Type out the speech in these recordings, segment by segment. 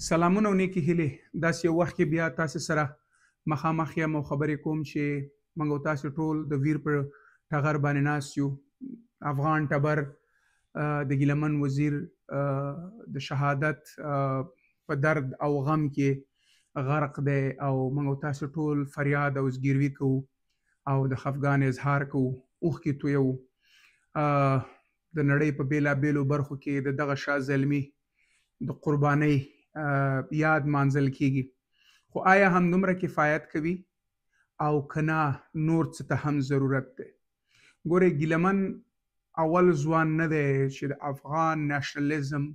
سلامونه او نیکی هیلې داسې یو وخت کې بیا تاسو سره مخامخ یم او خبرې کوم چې موږ او تاسو ټول د ویر پر ټغر باندې ناست یو. افغان ټبر د ګیلمن وزیر د شهادت په درد او غم کې غرق دی او موږ او تاسو ټول فریاد او زګیروي کوو او د خفګان اظهار کوو، اوښکې تویوو. د نړۍ په بېلابېلو برخو کې د دغه شاه زلمي د قربانۍ یاد مانځل کیږي، خو آیا همدومره کفایت کوي او کنا نور څه ته هم ضرورت دی؟ ګورئ، ګیلمن اول ځوان نه دی چې د افغان ناشنلیزم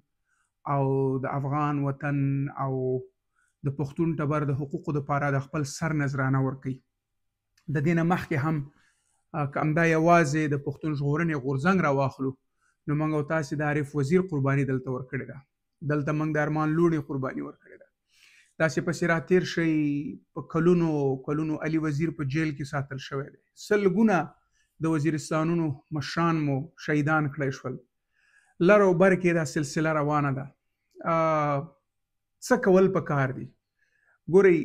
او د افغان وطن او د پښتون ټبر د حقوقو دپاره د خپل سر نذرانه ورکوي. د دې نه مخکې هم که همدا یوازې د پښتون ژغورنې غورځنګ راواخلو نو موږ او تاسې د عارف وزیر قرباني دلته ورکړې ده، دلته موږ د ارمان لوڼې قرباني ورکړې ده. تاسې پسې راتېر شئ، په کلونو کلونو علي وزیر په جیل کې ساتل شوی دی، سلګونه د وزیرستانونو مشران مو شهیدان کړی شول، لر او بر کې دا سلسله روانه ده. څه کول پکار دي؟ ګورئ،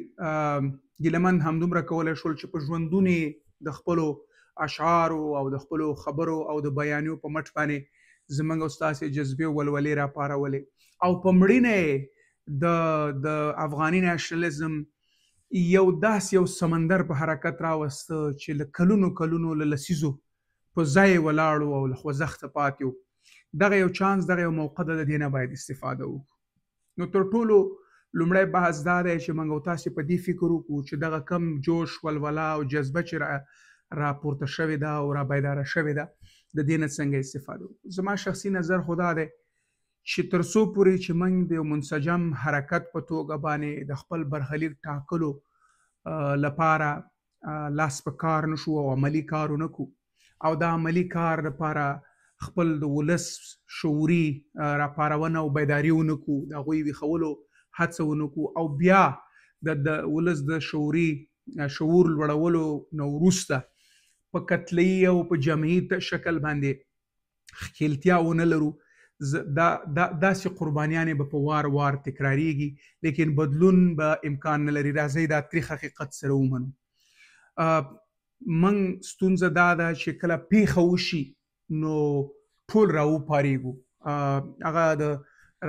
ګیلمن همدومره کولی شول چې په ژوندونې د خپلو اشعارو او د خپلو خبرو او د بیانیو په مټ باندې زموږ او ستاسې جذبې او ولولې راپارولې او په مړینه د افغاني ناشنلیزم یو داسې یو سمندر په حرکت راوسته چې له کلونو کلونو له لسیزو په ځای ولاړو او له خوځښته پاتې وو. دغه یو چانس، دغه یو موقع ده، د دې نه باید استفاده وکړو. نو تر ټولو لومړی بحث دا دی چې موږ او تاسې په دې فکر وکړو چې دغه کم جوش ولوله او جذبه چې راپورته شوې ده او را بیداره شوې ده، د دې نه څنګه استفاده وکړو. زما شخصي نظر خو دا دی چې تر څو پورې چې موږ د یو منسجم حرکت په توګه باندې د خپل برخلیک ټاکلو لپاره لاس په کار نشو او عملي کار ونه کړو او دا عملي کار لپاره خپل د ولس شعوري راپارونه او بیداري ونه کړو، د هغوی ویښولو هڅه ونه کړو او بیا د ولس د شعور لوړولو نه وروسته په قتلي او په جمعي شکل باندې ښکیلتیا ونه لرو، داسې قربانیانې به په وار وار تکراریږي، لیکن بدلون به امکان نه لري. راځئ دا تریخ حقیقت سره ومنو. موږ ستونزه دا ده چې کله پیښه وشي نو ټول راوپارېږو، هغه د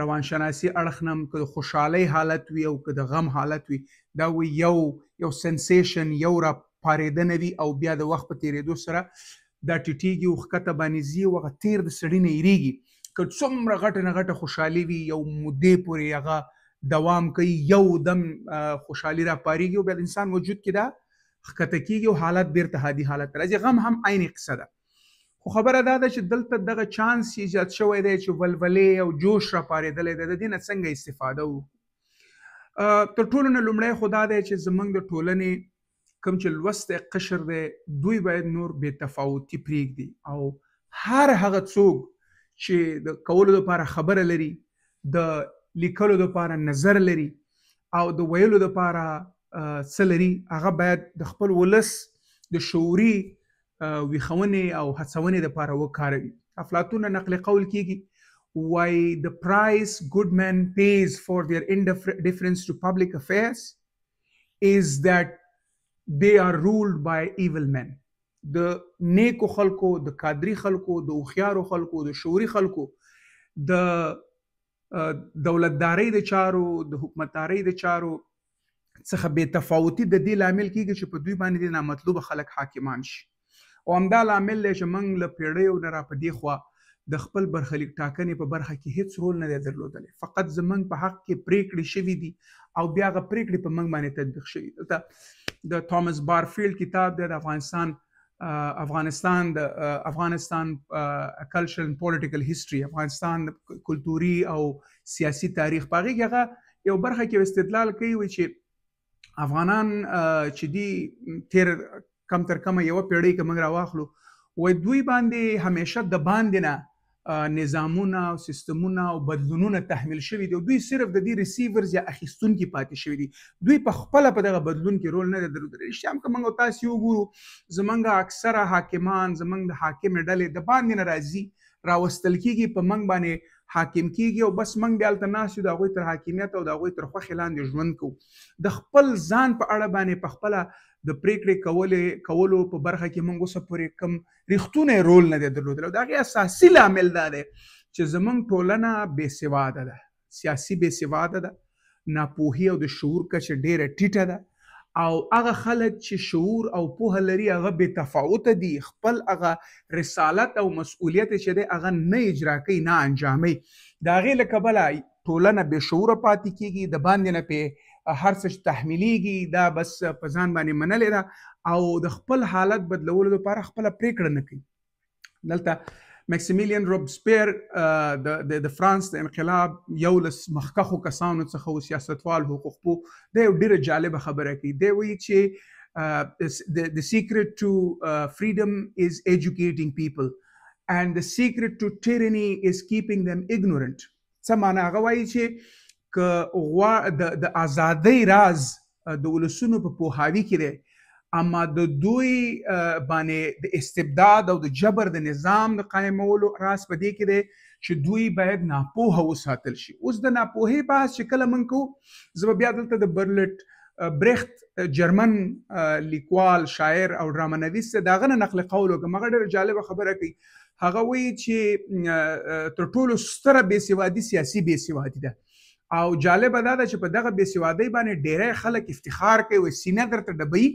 روانشناسي اړخ نه که د خوشحالۍ حالت وي او که د غم حالت وي، دا وي یو سنسیشن، یو راپارېدنه وي او بیا د وخت په تېرېدو سره دا ټیټېږي او ښکته باندې ځي او هغه تیر د سړي نه هېرېږي. که څومره غټه نه غټه خوشحالي وي، یو مودې پورې هغه دوام کوي، یو دم خوشحالي راپارېږي او بیا د انسان وجود کې دا ښکته کېږي او حالت بیرته عادي حالت ته راځي. غم هم عین قصه ده، خو خبره دا ده چې دلته دغه چانس ایجاد شوی دی چې ولولې او جوش راپارېدلی دی، د دې نه څنګه استفاده وکړو؟ تر ټولو نه لومړی خو دا دی چې زموږ د ټولنې کوم چې لوستی قشر دی، دوی باید نور بې تفاوتي پرېږدي او هر هغه څوک چې د کولو دپاره خبره لري، د لیکلو دپاره نظر لري او د ویلو دپاره څه لري، هغه باید د خپل ولس د شعوري ویښونې او هڅونې دپاره وکاروي. افلاطون نقل قول کېږي، وایي the price good man pays for their indifference to public affairs is that they are ruled by evil men. د نیکو خلکو، د کادري خلکو، د هوښیارو خلکو، د شعوري خلکو د دولتدارۍ د چارو، د حکومتدارۍ د چارو څخه بې تفاوتي د دې لامل کېږي چې په دوی باندې د نامطلوبه خلک حاکمان شي. او همدا لامل دی چې موږ له پیړیو نه را په دې خوا د خپل برخلیک ټاکنې په برخه کې هیڅ رول نه دی درلودلی، فقط زموږ په حق کې پرېکړې شوي دي او بیا هغه پرېکړې په موږ باندې تطبیق شوي. دلته د توماس بارفیلډ کتاب دی، د افغانستان کلچر اینڈ پولیټیکل هیسټري، افغانستان کلتوري او سیاسي تاریخ، په هغې کې هغه یو برخه کې استدلال کوي چې افغانان چې دي تیر کم تر کمه یوه پیړۍ که موږ راواخلو، وایي دوی باندې همیشه د باندې نه نظامونه او سیستمونه او بدلونونه تحمیل شوي دي او دوی صرف د دې ریسیورز یا اخیستونکي پاتې شوي دي، دوی په خپله په دغه بدلون کې رول نه دی درلودلی. رښتیا هم که موږ او تاسې وګورو، زموږ اکثره حاکمان، زموږ د حاکمې ډلې د باندې نه راځي، راوستل کېږي، په موږ باندې حاکم کیږي او بس موږ بیا هلته ناست یو د هغوی تر حاکمیت او د هغوی تر خوښې لاندې ژوند کوو. د خپل ځان په اړه باندې په خپله د پریکړې کولو په برخه کې موږ اوسه پورې کوم ریښتونی رول نه دی درلودلی او د هغې اساسي لامل دا دی چې زموږ ټولنه بېسواده ده، سیاسي بېسواده ده، ناپوهي او د شعور کچه ډېره ټیټه ده او هغه خلک چې شعور او پوهه لري هغه بې تفاوته دي، خپل هغه رسالت او مسؤلیت چې دی هغه نه اجرا کوي، نه انجاموي. د هغې له کبله ټولنه بې شعوره پاتې کېږي، د باندې نه پې هر څه تحمیلیږي، دا بس په ځان باندې منلې ده او د خپل حالت بدلولو لپاره خپله پرېکړه نه کوي. دلته میکسیمیلین روبسپیر د فرانس د انقلاب یولس مخکښو کسانو څخه و، سیاستوال، حقوقپوه، دی یو ډېره جالبه خبره کوي. دی وایي چې the secret to freedom is educating people and the secret to tyranny is keeping them ignorant. څه معنی؟ هغه وایي چې د ازادۍ راز د ولسونو په پوهاوي کې دی، اما د دوی باندې د استبداد او د جبر د نظام د قایمولو راز په دې کې دی چې دوی باید ناپوهه وساتل شي. اوس د ناپوهۍ بحث چې کله موږ کوو، زه به بیا دلته د برلټ بريخت جرمن لیکوال، شاعر او ډرامانویس د هغه نه نقل قول وکړم. هغه ډېره جالبه خبره کوي. هغه وایي چې تر ټولو ستره بېسوادي سیاسي بېسوادي ده او جالبه دا ده چې په دغه بېسوادۍ باندې ډېری خلک افتخار کوي، سینه درته ډبوي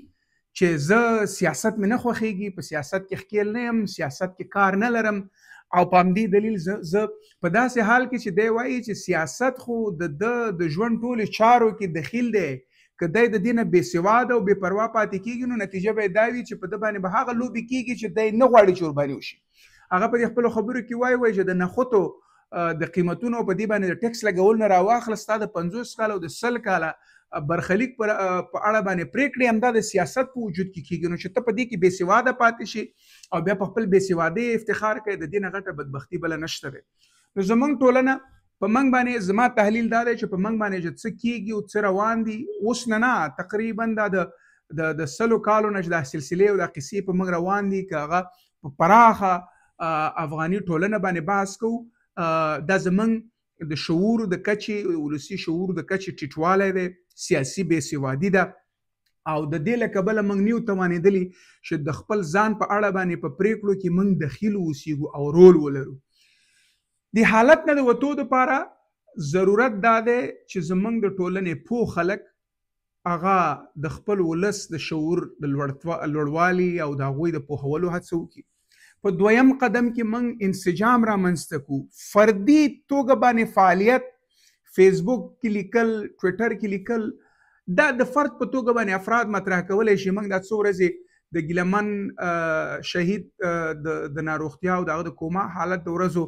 چې زه سیاست مې نه خوښېږي، په سیاست کې ښکېل نه یم، سیاست کې کار نه لرم او په همدې دلیل زه په داسې حال کې چې دی وایي چې سیاست خو د ژوند ټولې چارو کې دخیل دی، که دی د دې نه بېسواده او بې پروا پاتې کېږي نو نتیجه به یې دا وي چې په ده باندې به هغه لوبې کېږي چې دی نه غواړي چې ورباندې وشي. هغه په دې خپلو خبرو کې وایي چې د نخودو د قیمتونو په دې باندې د ټیکس لګول نه راواخله، ستا د 50 کاله او د 100 کاله برخلیک په اړه باندې پریکړې همدا د سیاست په وجود کې کېږي. نو چې ته په دې کې بېسواده پاتې شي او بیا په خپل بېسوادۍ افتخار کوي، د دې نه غټه بدبختي بله نشته دی. نو زموږ ټولنه په موږ باندې، زما تحلیل دا دی چې په موږ باندې چې څه کېږي او څه روان دي اوس نه تقریبا دا د 100 کالو نه چې دا سلسلې او دا قصې په موږ روان دي، که هغه په پراخه افغاني ټولنه باندې بحث کوو، دا زموږ د شعور د کچې، ولسي شعور د کچې ټیټوالی دی، سیاسي بېسوادي ده او د دې له کبله موږ نیو توانېدلي چې د خپل ځان په اړه باندې په پریکړو کې موږ دخیل اوسیږو او رول ولرو. د حالت نه د وتو دپاره ضرورت دا دی چې زموږ د ټولنې پوه خلک هغه د خپل ولس د شعور د لوړوالي او د هغوی د پوهولو هڅه وکړي. په دویم قدم کې موږ انسجام رامنځته کړو، فردي توګه باندې فعالیت، فیسبوک کې لیکل، ټویټر کې لیکل، دا د فرد په توګه باندې افراد مطرح کولی شي. موږ دا څو ورځې د ګیلمن شهید د ناروغتیا او دغه د کوما حالت د ورځو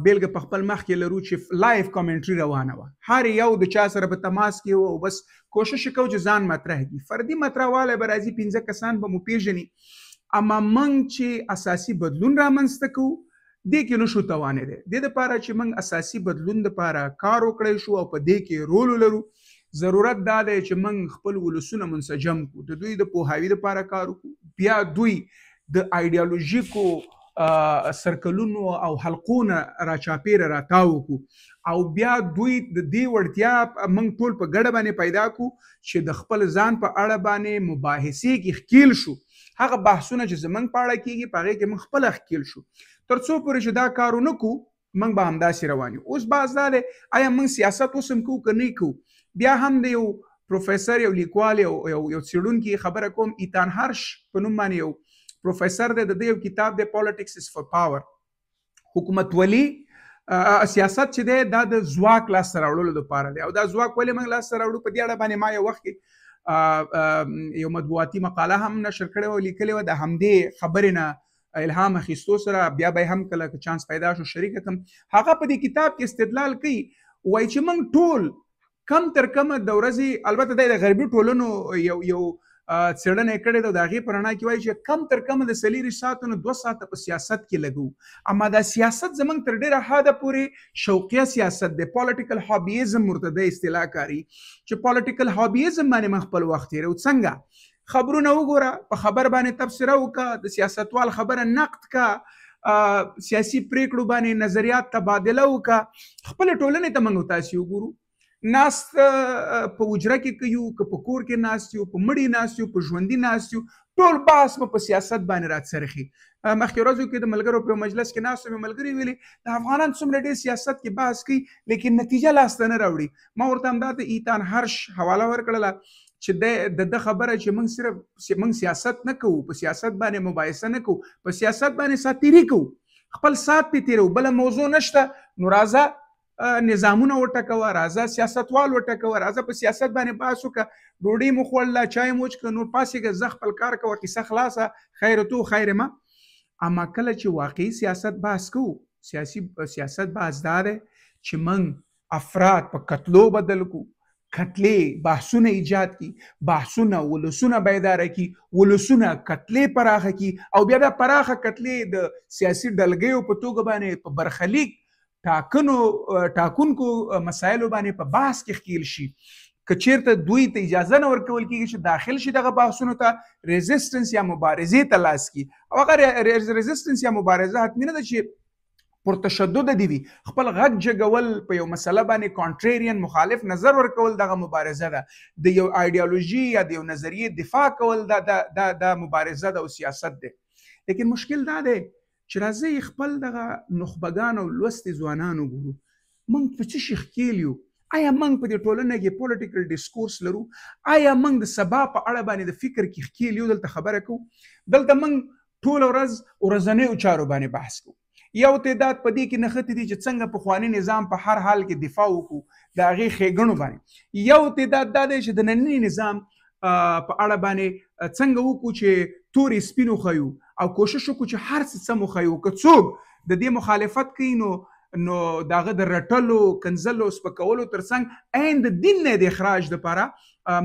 بیلګه په خپل مخ کې لرو چې لایف کامنټري روانه وه، هر یو د چا سره په تماس کې و او بس کوشش کوو چې ځان مطرح کړي. فردي مطرحوالی به راځي، 15 کسان به مو پیژني، اما موږ چې اساسي بدلون رامنځته کوو دې کې نشو توانېدی. دې دپاره چې موږ اساسي بدلون دپاره کار وکړی شو او په دې کې رول ولرو، ضرورت دا دی چې موږ خپل ولسونه منسجم کړو، د دوی د پوهاوي دپاره کار وکړو، بیا دوی د ایډیالوژیکو سرکلونو او حلقونه راچاپېره راتاو کړو او بیا دوی د دې وړتیا موږ ټول په ګډه باندې پیدا کړو چې د خپل ځان په اړه باندې مباحثې کې ښکیل شو. هغه بحثونه چې زموږ په اړه کېږي په هغې کې موږ خپله ښکیل شو. تر څو پورې چې دا کار ونه کړو موږ به همداسې روان یو. اوس بحث دا دی آیا موږ سیاست اوس هم کوو که نه کوو. بیا هم د یو پروفیسر، یو لیکوال، یو څېړونکي خبره کوم، ایتان هرش په نوم باندې یو پروفیسر دی، د ده یو کتاب دی پالیټکس از فار پاور. حکومتولي سیاست چې دی دا د ځواک لاسته راوړلو دپاره دی او دا ځواک ولې موږ لاسته راوړو. په دې اړه باندې ما یو وخت کې یو مطبوعاتي مقاله هم نشر کړې وه، لیکلې وه، د همدې خبرې نه الهام اخیستو سره بیا به هم کله که چانس پیدا شو شریکه کړم. هغه په دې کتاب کې استدلال کوي، وایي چې موږ ټول کم تر کمه د ورځې، البته د غربي ټولنو یو څېړنه یې کړې ده، د هغې په رڼا کې وایي چې کم تر کمه د 40 ساعتو نه 2 ساعته په سیاست کې لګو. اما دا سیاست زموږ تر ډېره حده پورې شوقیه سیاست دی، پالیټیکل هابیزم ورته د اصطلاح کاري، چې پالیټیکل هابیزم باندې موږ خپل وخت تېروو. څنګه خبرونه وګوره، په خبر باندې تبصره وکړه، د سیاستوال خبره نقد کا، سیاسي پریکړو باندې نظریات تبادله وکړه، خپل ټولنې ته موږ تاسې وګورو. ناست په حجره کې کوي که په کور کې ناست یو، په مړي ناست یو، په ژوندي ناست یو، ټول بحث په سیاست باندې راڅرخي. مخکې ورځو کې د ملګرو په مجلس کې ناست وم، ملګري ویلي د افغانان څومره ډېر سیاست کې بحث کوي لیکن نتیجه لاسته نه راوړي. ما ورته همدا ته ایتان هرش حواله ورکړله چې د خبره چې موږ سیاست نه کوو، په سیاست باندې مباحثه نه کوو، په سیاست باندې ساتیري کوو، خپل سات پې تیرو، بله موضوع نشته. نو راځه نظامونه وټکوه، راځه سیاستوال وټکوه، راځه په سیاست باندې بحث وکړه، ډوډۍ مو خوړله، چای مو وچکه، نور پاسېږه، زه خپل کار کوه، قصه خلاصه، خیر تو خیر ما. اما کله چې واقعي سیاست بحث کوو، سیاست بحث دا دی چې موږ افراد په قتلو بدل کو، قتلې بحثونه ایجاد کی، بحثونه ولسونه بیداره کی، ولسونه قتلې پراخه کی، او بیا د پراخه قتلې د سیاسي ډلګیو په توګه باندې په برخلیک ټاکونکو مسایلو باندې په بحث کې ښکیل شي. که چیرته دوی ته اجازه نه ورکول کېږي چې داخل شي دغه بحثونو ته، ریزسټنس یا مبارزې ته لاس کی، او هغه ریزسټنس یا مبارزه حتمي نه ده چې پر تشدد دی وي، خپل غږ جګول، په یو مسله باندې کانټریرین مخالف نظر ورکول دغه مبارزه ده، د یو ایډیالوژي یا د یو نظریې دفاع کول د مبارزه ده او سیاست ده. لیکن مشکل دا دی چې راځئ خپل دغه نخبګان او لوستي ځوانان وګورو، موږ په څه شي ښکیل یو؟ آیا موږ په دې ټولنه کې پولیټیکل ډیسکورس لرو؟ آیا موږ د سبا په اړه باندې د فکر کې ښکیل یو؟ دلته خبره کوو، دلته موږ ټوله ورځ ورځنیو چارو باندې بحث کوو. یو تعداد په دې کې نښتې دي چې څنګه پخواني نظام په هر حال کې دفاع وکړو د هغې ښېګڼو باندې. یو تعداد دا دی چې د ننني نظام په اړه باندې څنګه وکړو چې تورې سپینو ښیو او کوشش وکړو چې هر څه سم وښیو. که څوک د دې مخالفت کوي نو داغه د رټلو، کنځلو، سپکولو ترڅنګ عین د دین نه د اخراج دپاره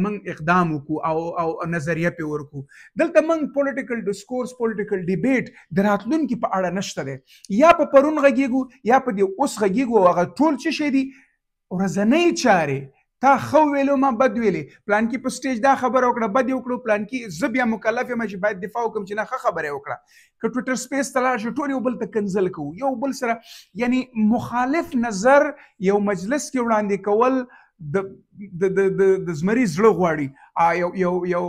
موږ اقدام وکړو او نظریه پې ورکړو. دلته موږ پولیټیکل ډسکورس، پولیټیکل ډیبیټ د راتلونکي په اړه نشته دی. یا په پرون غږیږو یا په دې اوس غږیږو، او هغه ټول څه شی دي ورځنۍ چارې. تا خو ویلو ما بد ویلې، پلان کې په سټیج دا خبره وکړه، بد یې وکړو، پلان کې زه بیا مکلف یم چې باید دفاع وکړم چې نه ښه خبره یې وکړه. که ټویټر سپیس ته لاړ شو ټول یو بل ته کنځل کوو، یو بل سره یعنی مخالف نظر یو مجلس کې وړاندې کول د زمري زړه غواړي، یو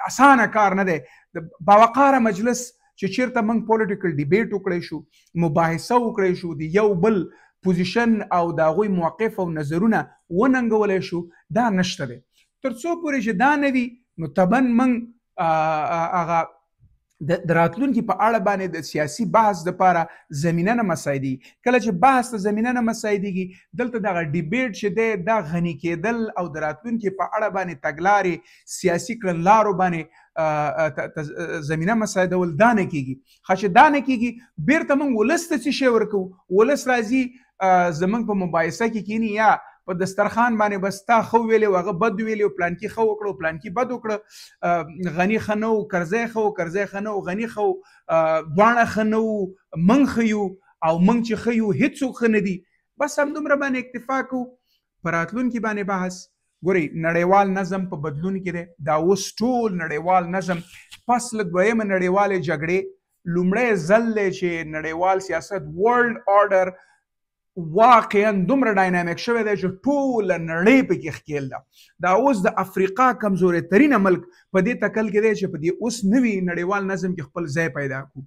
اسانه کار نه دی. د باوقاره مجلس چې چیرته موږ پولیټیکل ډیبیټ وکړی شو، مباحثه وکړی شو، د یو بل پوزیشن او د هغوی موقف او نظرونه وننګولی شو، دا نشته دی. تر څو پورې چې دا نه وي نو طبعا موږ هغه د راتلونکي په اړه باندې د سیاسي بحث دپاره زمینه نه مساعدېږي. کله چې بحث ته زمینه نه مساعدېږي، دلته دغه ډیبیټ چې دی دا غني کېدل او د راتلونکي په اړه باندې تګلارې سیاسي کړنلارو باندې زمینه مساعدول دا نه کېږي. ښه چې دا نه کېږي، بیرته موږ ولس ته څه شی ورکوو؟ ولس راځي زمونږ په مباحثه کې کینی، یا په دسترخوان باندې بس تا خو ویلې او هغه بد ویلې، او پلان کې ښه وکړو پلان کې بد وکړه، غني ښه نه و، کرزی ښه و کرزی ښه نه و، غني ښه و، دواړه ښه نه و، موږ ښه یو، او موږ چې ښه یو هېڅوک ښه نه دي. بس همدومره باندې اکتفا کوو. په راتلونکي باندې بحث ګورئ، نړیوال نظم په بدلون کې دی. دا اوس ټول نړیوال نظم پس له دویمه نړیوالې جګړې لومړی ځل دی چې نړیوال سیاست ورلډ آرډر واقعا دومره ډاینامیک شوی دی چې ټوله نړۍ پکې ښکیل ده. دا اوس د افریقا کمزوري ترینه ملک په دې تکل کې دی چې په دې اوس نوي نړیوال نظم کې خپل ځای پیدا کړو.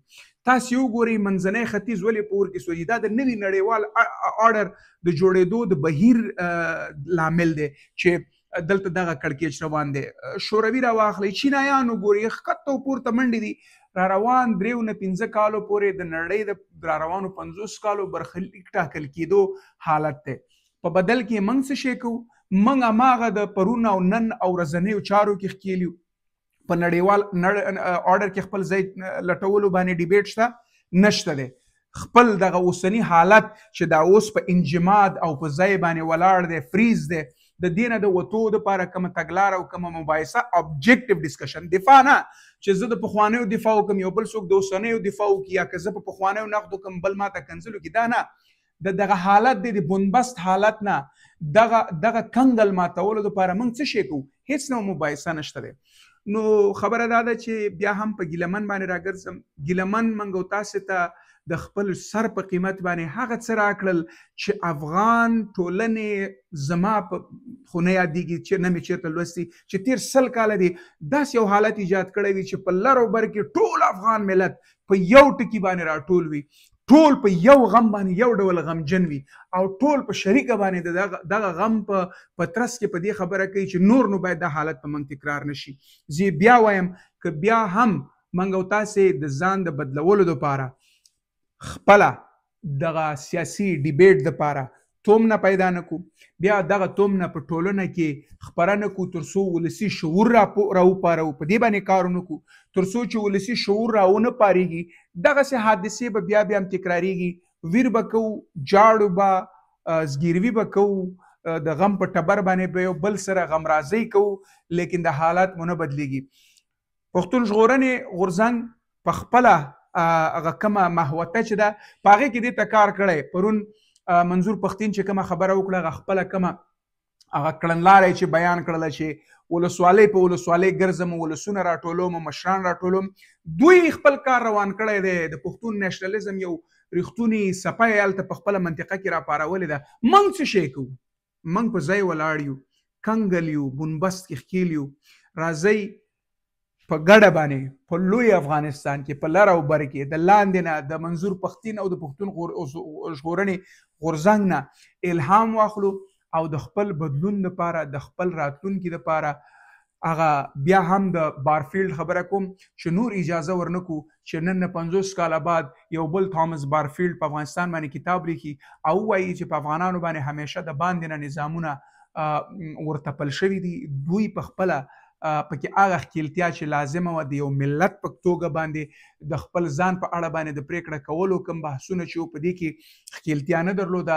تاسې وګورئ منځنی ختیځ ولې په اور کې سوځي. دا د نوي نړیوال آرډر د جوړېدو د بهیر لامل دی چې دلته دغه کړکېچ روان دی. شوروي راواخلئ، چینایان وګورئ ښکته پورته منډې دي. را روان 3 نه 15 کالو پورې د نړۍ د را روانو 50 کالو برخلیک ټاکل کېدو حالت دی. په بدل کې موږ څه شی کوو؟ موږ هماغه د پرون او نن او ورځنیو چارو کې ښکیل یو. په نړیوال آرډر کې خپل ځای لټولو باندې ډیبیټ شته نشته دی. خپل دغه اوسنی حالت چې دا اوس په انجماد او په ځای باندې ولاړ دی، فریز دی، د دې نه د وتو دپاره کومه تګلاره او کومه مباحثه ابجکټیو ډسکشن، دفاع نه چې زه د پخوانیو دفاع وکړم یو بل څوک د اوسنیو دفاع وکړي، یا که زه په پخوانیو نقد وکړم بل ماته کنځل وکړي، دا نه. دغه حالت دی د بنبست حالت نه، دغه کنګل ماتولو دپاره موږ څه شی کوو؟ هېڅ نوع مباحثه نشته دی. نو خبره دا ده چې بیا هم په ګیلمن باندې راګرځم. ګیلمن موږ او تاسو ته د خپل سر په قیمت باندې هغه څه راکړل چې افغان ټولنې زما په خو نه یادېږي چې نه مې چېرته لوستي چې تېر 100 کاله دي داسې یو حالت ایجاد کړی وي چې په لر او بر کې ټول افغان ملت په یو ټکي باندې راټول وي، ټول په یو غم باندې یو ډول غمجن وي او ټول په شریکه باندې دغه غم په ترڅ کې په دې خبره کوي چې نور نو باید دا حالت په موږ تکرار نشي. زه بیا وایم که بیا هم موږ او تاسې د ځان د بدلولو دپاره خپله دغه سیاسي ډیبیټ دپاره تومنه پیدا نه کړو، بیا دغه تومنه په ټولنه کې خپره نه کړو تر څو ولسي شعور راوپارو، په دې باندې کار ونه کړو تر څو چې ولسي شعور راونه پارېږي دغسې حادثې به بیا هم تکرارېږي، ویر به کوو، جاړو به، زګیروي به کوو، د غم په ټبر باندې به یو بل سره غمرازۍ کوو، لیکن د حالات مو نه بدلېږي. پښتون ژغورنې غورځنګ په خپله هغه کومه محوطه چې ده په هغې کې دې ته کار کړی. پرون منظور پښتین چې کومه خبره وکړه هغه خپله کومه هغه کړنلاره چې بیان کړله چې ولسوالۍ په ولسوالۍ ګرځم، ولسونه راټولوم، مشران راټولوم، دوی خپل کار روان کړی دی. د پښتون نیشنلزم یو ریښتونی څپه یې هلته په خپله منطقه کې راپارولې ده. موږ څه شی کوو؟ موږ په ځای ولاړ یو، کنګل یو، بنبست کې ښکیل یو. راځئ په ګډه باندې په لوی افغانستان کې په لر او بر کې د لاندې نه د منظور پښتین او د پښتون ژغورنې غورځنګ نه الهام واخلو او د خپل بدلون لپاره د خپل راتلونکي لپاره هغه بیا هم د بارفیلډ خبره کوم چې نور اجازه ورنکو چې نن 50 کاله بعد یو بل توماس بارفیلډ په افغانستان باندې کتاب لیکي او وایي چې په افغانانو باندې همیشه د باندې نه نظامونه ورتپل شوي دي. دوی په خپله پکې هغه ښکیلتیا چې لازمه وه د یو ملت په توګه باندې د خپل ځان په اړه باندې د پرېکړه کولو کوم بحثونه چې په دې کې ښکیلتیا نه درلوده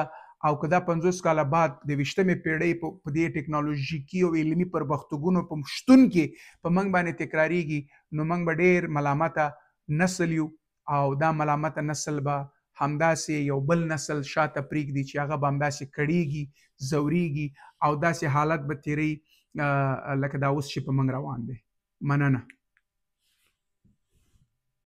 او که دا 50 کاله بعد د 20مې پیړۍ په دې ټکنالوژیکي او علمي پرمختګونو په شتون کې په موږ باندې تکرارېږي نو موږ به ډېر ملامته نسل یو او دا ملامته نسل به همداسې یو بل نسل شاته پرېږدي چې هغه به همداسې کړېږي، ځورېږي او داسې حالت به تېروي لکه دا اوس چې په موږ روان دی. مننه.